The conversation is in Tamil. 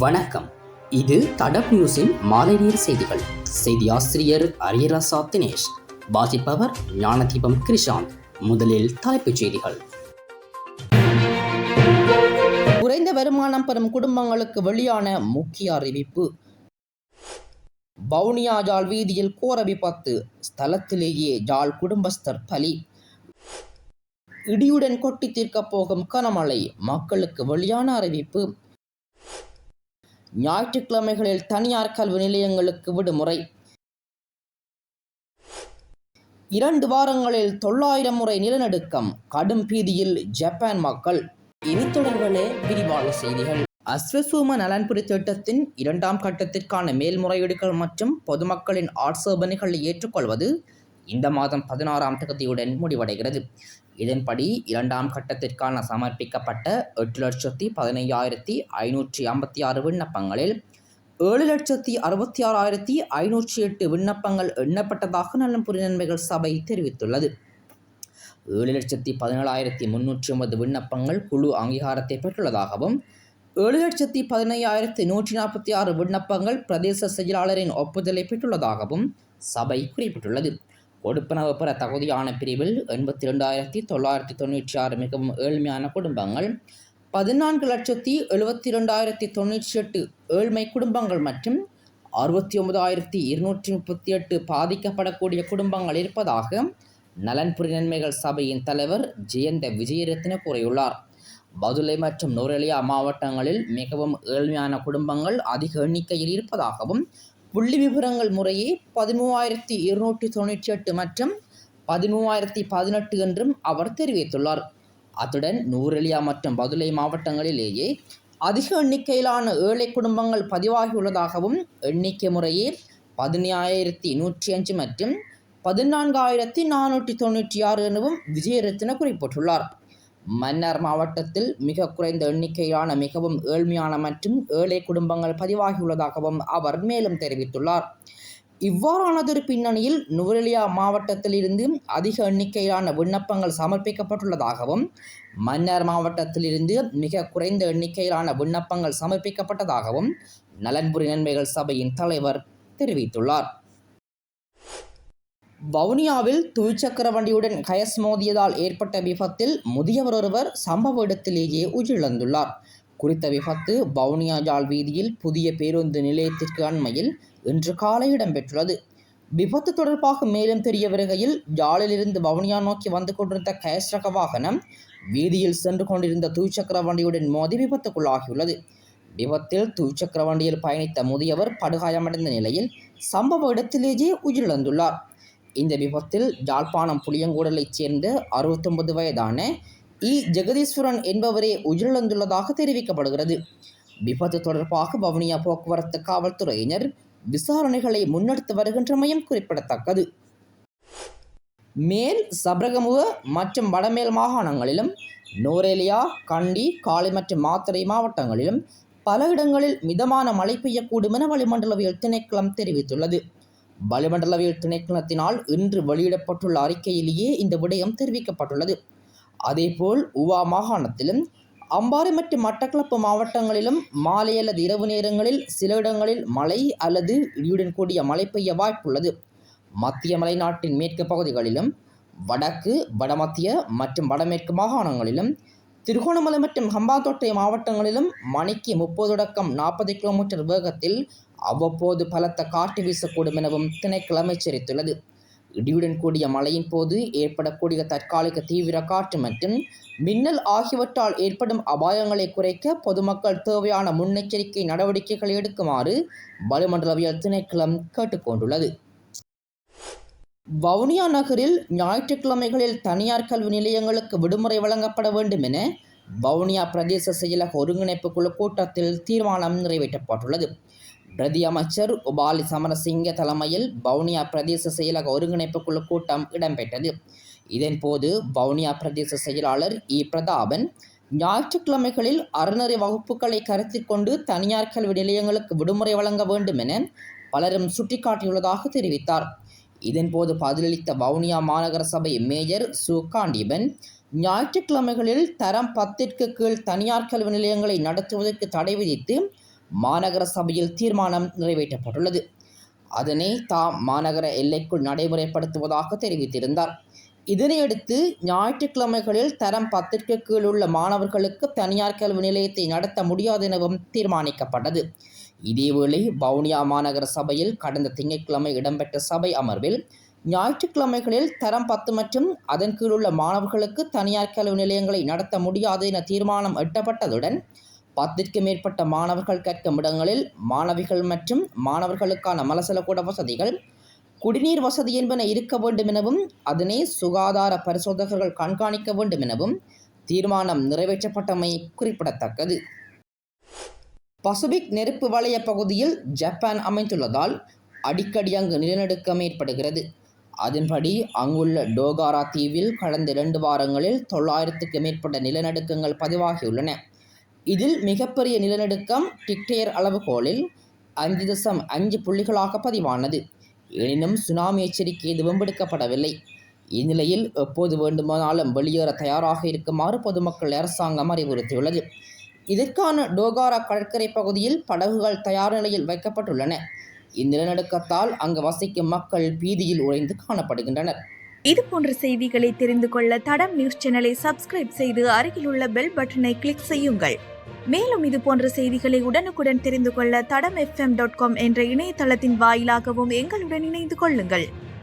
வணக்கம். இது தடப் நியூஸின் மாலை நேர செய்திகள். செய்தி ஆசிரியர் அரியராசா தினேஷ். வாசிப்பவர் ஞானதீபம் கிருஷாந்த். முதலில் தலைப்புச் செய்திகள். குறைந்த வருமானம் பெறும் குடும்பங்களுக்கு வெளியான முக்கிய அறிவிப்பு. வவுனியா ஜாழ் வீதியில் கோர விபத்து, ஸ்தலத்திலேயே ஜாழ் குடும்பஸ்தர் பலி. இடியுடன் கொட்டி தீர்க்கப் போகும் கனமழை, மக்களுக்கு வெளியான அறிவிப்பு. ஞாயிற்றுக்கிழமைகளில் தனியார் கல்வி நிலையங்களுக்கு விடுமுறை. 2 வாரங்களில் 900 முறை நிலநடுக்கம், கடும் பீதியில் ஜப்பான் மக்கள். இனி தொடர்பான விரிவான செய்திகள். அஸ்வசூம நலன்புரி திட்டத்தின் 2ஆம் கட்டத்திற்கான மேல்முறையீடுகள் மற்றும் பொதுமக்களின் ஆட்சேபனைகளை ஏற்றுக்கொள்வது இந்த மாதம் 16ஆம் தேதியுடன் முடிவடைகிறது. இதன்படி 2ஆம் கட்டத்திற்கான சமர்ப்பிக்கப்பட்ட 8,15,556 விண்ணப்பங்களில் 7,66,508 விண்ணப்பங்கள் எண்ணப்பட்டதாக நலன்புரி நன்மைகள் சபை தெரிவித்துள்ளது. 7,17,309 விண்ணப்பங்கள் குழு அங்கீகாரத்தை பெற்றுள்ளதாகவும் 7,15,146 விண்ணப்பங்கள் பிரதேச செயலாளரின் ஒப்புதலை பெற்றுள்ளதாகவும் சபை குறிப்பிட்டுள்ளது. கொடுப்பனவு பெற தகுதியான பிரிவில் 82,996 மிகவும் ஏழ்மையான குடும்பங்கள், 14,72,098 ஏழ்மை குடும்பங்கள் மற்றும் 69,238 பாதிக்கப்படக்கூடிய குடும்பங்கள் இருப்பதாக நலன்புரி நன்மைகள் சபையின் தலைவர் ஜெயந்த விஜயரத்ன கூறியுள்ளார். பதுளை மற்றும் நுவரெலியா மாவட்டங்களில் மிகவும் ஏழ்மையான குடும்பங்கள் அதிக எண்ணிக்கையில் இருப்பதாகவும் புள்ளி விவரங்கள் முறையே 13,298 மற்றும் 13,018 என்றும் அவர் தெரிவித்துள்ளார். அத்துடன் நுவரெலியா மற்றும் பதுளை மாவட்டங்களிலேயே அதிக எண்ணிக்கையிலான ஏழை குடும்பங்கள் பதிவாகியுள்ளதாகவும் எண்ணிக்கை முறையே 15,105 மற்றும் 14,496 எனவும் விஜயரத்ன குறிப்பிட்டுள்ளார். மன்னார் மாவட்டத்தில் மிக குறைந்த எண்ணிக்கையிலான மிகவும் ஏழ்மையான மற்றும் ஏழை குடும்பங்கள் பதிவாகியுள்ளதாகவும் அவர் மேலும் தெரிவித்துள்ளார். இவ்வாறானதொரு பின்னணியில் நுவரெலியா மாவட்டத்தில் இருந்து அதிக எண்ணிக்கையிலான விண்ணப்பங்கள் சமர்ப்பிக்கப்பட்டுள்ளதாகவும் மன்னார் மாவட்டத்தில் இருந்து மிக குறைந்த எண்ணிக்கையிலான விண்ணப்பங்கள் சமர்ப்பிக்கப்பட்டதாகவும் நலன்புரி நன்மைகள் சபையின் தலைவர் தெரிவித்துள்ளார். வவுனியாவில் துவிச்சக்கர வண்டியுடன் கயஸ் மோதியதால் ஏற்பட்ட விபத்தில் முதியவர் ஒருவர் சம்பவ இடத்திலேயே உயிரிழந்துள்ளார். குறித்த விபத்து வவுனியா ஜாழ் வீதியில் புதிய பேருந்து நிலையத்திற்கு அண்மையில் இன்று காலை இடம்பெற்றுள்ளது. விபத்து தொடர்பாக மேலும் தெரிய வருகையில் ஜாழிலிருந்து வவுனியா நோக்கி வந்து கொண்டிருந்த கயஸ் ரக வாகனம் வீதியில் சென்று கொண்டிருந்த துவிச்சக்கர வண்டியுடன் மோதி விபத்துக்குள்ளாகியுள்ளது. விபத்தில் துவிச்சக்கர வண்டியில் பயணித்த முதியவர் படுகாயமடைந்த நிலையில் சம்பவ இடத்திலேயே உயிரிழந்துள்ளார். இந்த விபத்தில் யாழ்ப்பாணம் புளியங்கூடலைச் சேர்ந்த 69 வயதான ஜெகதீஸ்வரன் என்பவரே உயிரிழந்துள்ளதாக தெரிவிக்கப்படுகிறது. விபத்து தொடர்பாக வவுனியா போக்குவரத்து காவல்துறையினர் விசாரணைகளை முன்னெடுத்து வருகின்றமையும் குறிப்பிடத்தக்கது. மேல் சப்ரகமுவ மற்றும் வடமேல் மாகாணங்களிலும் நுவரெலியா, கண்டி, காலி மற்றும் மாத்தறை மாவட்டங்களிலும் பல இடங்களில் மிதமான மழை பெய்யக்கூடும் என வளிமண்டலவியல் திணைக்களம் தெரிவித்துள்ளது. வளிமண்டலவியல் திணைக்களத்தினால் இன்று வெளியிடப்பட்டுள்ள அறிக்கையிலேயே இந்த விடயம் தெரிவிக்கப்பட்டுள்ளது. அதேபோல் உவா மாகாணத்திலும் அம்பாறை மற்றும் மட்டக்களப்பு மாவட்டங்களிலும் மாலை அல்லது இரவு நேரங்களில் சில இடங்களில் மழை அல்லது இடியுடன் கூடிய மழை பெய்ய வாய்ப்புள்ளது. மத்திய மலைநாட்டின் மேற்கு பகுதிகளிலும் வடக்கு, வடமத்திய மற்றும் வடமேற்கு மாகாணங்களிலும் திருகோணமலை மற்றும் ஹம்பாந்தோட்டை மாவட்டங்களிலும் மணிக்கு 30 தொடக்கம் 40 கிலோமீட்டர் வேகத்தில் அவ்வப்போது பலத்த காற்று வீசக்கூடும் எனவும் திணைக்களம் எச்சரித்துள்ளது. இடியுடன் கூடிய மழையின் போது ஏற்படக்கூடிய தற்காலிக தீவிர காற்று மற்றும் மின்னல் ஆகியவற்றால் ஏற்படும் அபாயங்களை குறைக்க பொதுமக்கள் தேவையான முன்னெச்சரிக்கை நடவடிக்கைகளை எடுக்குமாறு வளிமண்டலவியல் திணைக்களம் கேட்டுக்கொண்டுள்ளது. வவுனியா நகரில் ஞாயிற்றுக்கிழமைகளில் தனியார் கல்வி நிலையங்களுக்கு விடுமுறை வழங்கப்பட வேண்டும் என வவுனியா பிரதேச செயலக ஒருங்கிணைப்பு குழு கூட்டத்தில் தீர்மானம் நிறைவேற்றப்பட்டுள்ளது. பிரதி அமைச்சர் உபாலி சமரசிங்க தலைமையில் வவுனியா பிரதேச செயலக ஒருங்கிணைப்பு குழு கூட்டம் இடம்பெற்றது. இதன்போது வவுனியா பிரதேச செயலாளர் பிரதாபன் ஞாயிற்றுக்கிழமைகளில் அறநெறி வகுப்புகளை கருத்தில் கொண்டு தனியார் கல்வி நிலையங்களுக்கு விடுமுறை வழங்க வேண்டும் என பலரும் சுட்டிக்காட்டியுள்ளதாக தெரிவித்தார். இதன்போது பதிலளித்த வவுனியா மாநகர சபை மேயர் சு காண்டீபன் ஞாயிற்றுக்கிழமைகளில் தரம் 10ற்கு கீழ் தனியார் கல்வி நிலையங்களை நடத்துவதற்கு தடை விதித்து மாநகர சபையில் தீர்மானம் நிறைவேற்றப்பட்டுள்ளது. அதனை தாம் மாநகர எல்லைக்குள் நடைமுறைப்படுத்துவதாக தெரிவித்திருந்தார். இதனையடுத்து ஞாயிற்றுக்கிழமைகளில் தரம் 10ற்கு கீழ் உள்ள மாணவர்களுக்கு தனியார் கல்வி நிலையத்தை நடத்த முடியாது எனவும் தீர்மானிக்கப்பட்டது. இதேவேளை வவுனியா மாநகர சபையில் கடந்த திங்கட்கிழமை இடம்பெற்ற சபை அமர்வில் ஞாயிற்றுக்கிழமைகளில் தரம் 10 மற்றும் அதன் கீழ் உள்ள மாணவர்களுக்கு தனியார் கல்வி நிலையங்களை நடத்த முடியாது என தீர்மானம் எட்டப்பட்டதுடன் 10ற்கு மேற்பட்ட மாணவர்கள் கற்கும் இடங்களில் மாணவிகள் மற்றும் மாணவர்களுக்கான மலசலக்கூட வசதிகள், குடிநீர் வசதி என்பன இருக்க வேண்டும் எனவும் அதனை சுகாதார பரிசோதகர்கள் கண்காணிக்க வேண்டும் எனவும் தீர்மானம் நிறைவேற்றப்பட்டமை குறிப்பிடத்தக்கது. பசிபிக் நெருப்பு வலய பகுதியில் ஜப்பான் அமைந்துள்ளதால் அடிக்கடி அங்கு நிலநடுக்கம் ஏற்படுகிறது. அதன்படி அங்குள்ள டோகாரா தீவில் கடந்த 2 வாரங்களில் 900க்கு மேற்பட்ட நிலநடுக்கங்கள் பதிவாகியுள்ளன. இதில் மிகப்பெரிய நிலநடுக்கம் டிக்டேர் அளவுகோலில் 5.5 புள்ளிகளாக பதிவானது. எனினும் சுனாமி எச்சரிக்கை எதுவும் விடுக்கப்படவில்லை. இந்நிலையில் எப்போது வேண்டுமானாலும் வெளியேற தயாராக இருக்குமாறு பொதுமக்கள் அரசாங்கம் அறிவுறுத்தியுள்ளது. இதற்கான டோகாரா கடற்கரை பகுதியில் படகுகள் தயார் நிலையில் வைக்கப்பட்டுள்ளன. இந்நிலநடுக்கத்தால் அங்கு வசிக்கும் மக்கள் பீதியில் உறைந்து காணப்படுகின்றனர். இது போன்ற செய்திகளை தெரிந்து கொள்ள தடம் நியூஸ் சேனலை சப்ஸ்கிரைப் செய்து அருகில் உள்ள பெல் பட்டனை கிளிக் செய்யுங்கள். மேலும் இது போன்ற செய்திகளை உடனுக்குடன் தெரிந்து கொள்ள தடம் fm.com என்ற இணையதளத்தின் வாயிலாகவும் எங்களுடன் இணைந்து கொள்ளுங்கள்.